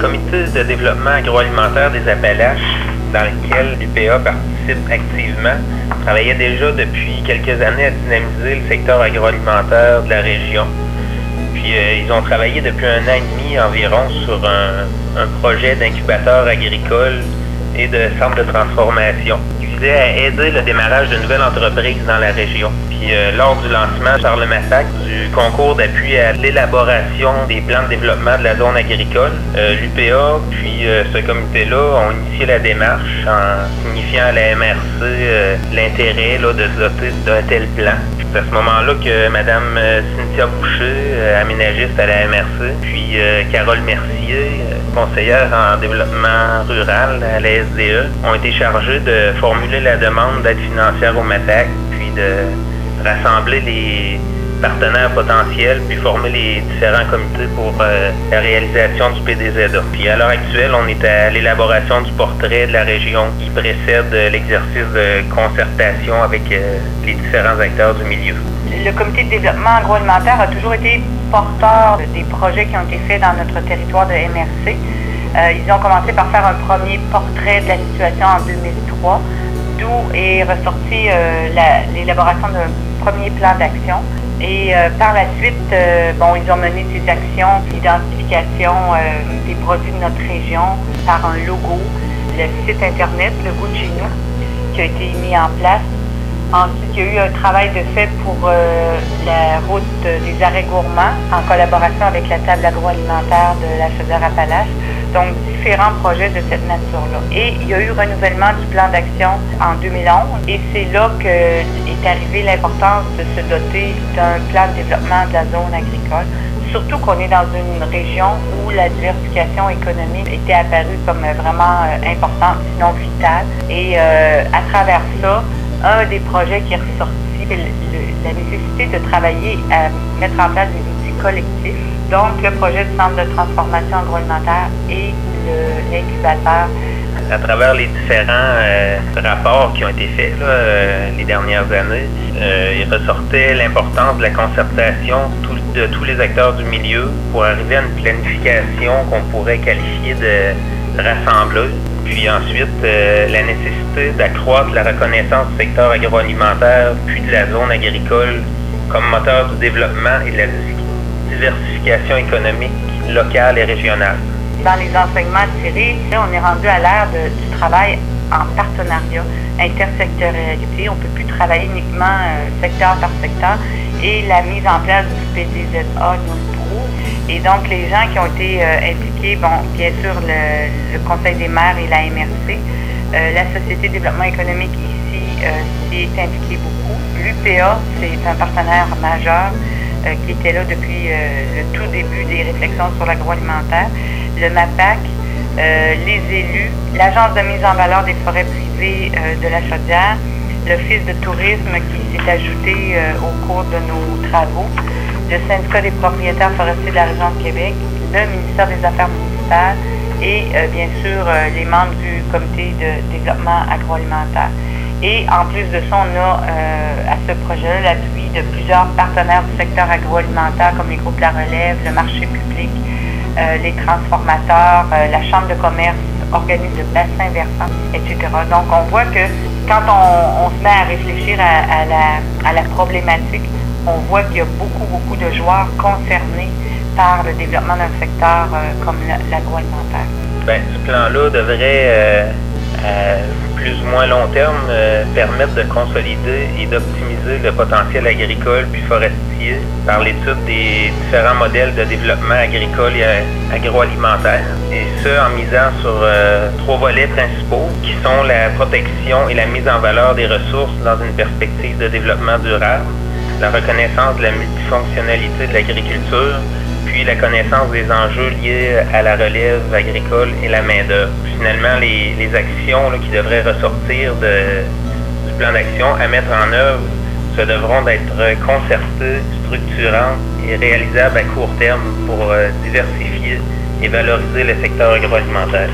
comité de développement agroalimentaire des Appalaches, dans lequel l'UPA participe activement, travaillait déjà depuis quelques années à dynamiser le secteur agroalimentaire de la région. Puis ils ont travaillé depuis 1 an et demi environ sur un projet d'incubateur agricole et de centre de transformation qui visait à aider le démarrage de nouvelles entreprises dans la région. Puis lors du lancement par le MAPAC du concours d'appui à l'élaboration des plans de développement de la zone agricole, l'UPA puis ce comité-là ont initié la démarche en signifiant à la MRC l'intérêt de se doter d'un tel plan. C'est à ce moment-là que Mme Cynthia Boucher, aménagiste à la MRC, puis Carole Mercier, conseillère en développement rural à la SDE, ont été chargées de formuler la demande d'aide financière au MAPAC, puis de rassembler les partenaires potentiels, puis former les différents comités pour la réalisation du PDZA. Puis à l'heure actuelle, on est à l'élaboration du portrait de la région qui précède l'exercice de concertation avec les différents acteurs du milieu. Le comité de développement agroalimentaire a toujours été porteur des projets qui ont été faits dans notre territoire de MRC. Ils ont commencé par faire un premier portrait de la situation en 2003, d'où est ressorti l'élaboration d'un premier plan d'action. Et par la suite, ils ont mené des actions d'identification des produits de notre région par un logo, le site Internet, le goût de chez nous, qui a été mis en place. Ensuite, il y a eu un travail de fait pour la route des arrêts gourmands en collaboration avec la table agroalimentaire de la Chaudière-Appalaches. Donc, différents projets de cette nature-là. Et il y a eu renouvellement du plan d'action en 2011 et c'est là qu'est arrivée l'importance de se doter d'un plan de développement de la zone agricole. Surtout qu'on est dans une région où la diversification économique était apparue comme vraiment importante, sinon vitale. Et à travers ça, un des projets qui est ressorti, c'est la nécessité de travailler à mettre en place des outils collectifs. Donc, le projet du centre de transformation agroalimentaire et l'incubateur. À travers les différents rapports qui ont été faits les dernières années, il ressortait l'importance de la concertation de tous les acteurs du milieu pour arriver à une planification qu'on pourrait qualifier de rassembleuse. Puis ensuite, la nécessité d'accroître la reconnaissance du secteur agroalimentaire puis de la zone agricole comme moteur du développement et de la diversification économique locale et régionale. Dans les enseignements tirés, on est rendu à l'ère du travail en partenariat, intersectorialité. On ne peut plus travailler uniquement secteur par secteur et la mise en place du PDZA nous le prouve. Et donc, les gens qui ont été impliqués, bien sûr, le Conseil des maires et la MRC, la Société de développement économique ici s'y est impliquée beaucoup. L'UPA, c'est un partenaire majeur qui était là depuis le tout début des réflexions sur l'agroalimentaire. Le MAPAC, les élus, l'Agence de mise en valeur des forêts privées de la Chaudière, l'Office de tourisme qui s'est ajouté au cours de nos travaux, le syndicat des propriétaires forestiers de la région de Québec, le ministère des Affaires municipales et bien sûr les membres du comité de développement agroalimentaire. Et en plus de ça, on a à ce projet l'appui de plusieurs partenaires du secteur agroalimentaire comme les groupes La Relève, le marché public, les transformateurs, la chambre de commerce, organismes de bassin versant, etc. Donc, on voit que quand on se met à réfléchir à la problématique, on voit qu'il y a beaucoup de joueurs concernés par le développement d'un secteur comme l'agroalimentaire. Bien, ce plan-là devrait, à plus ou moins long terme, permettre de consolider et d'optimiser le potentiel agricole puis forestier par l'étude des différents modèles de développement agricole et agroalimentaire. Et ce, en misant sur 3 volets principaux qui sont la protection et la mise en valeur des ressources dans une perspective de développement durable, la reconnaissance de la multifonctionnalité de l'agriculture, puis la connaissance des enjeux liés à la relève agricole et la main-d'œuvre. Finalement, les actions qui devraient ressortir du plan d'action à mettre en œuvre se devront d'être concertées, structurantes et réalisables à court terme pour diversifier et valoriser le secteur agroalimentaire.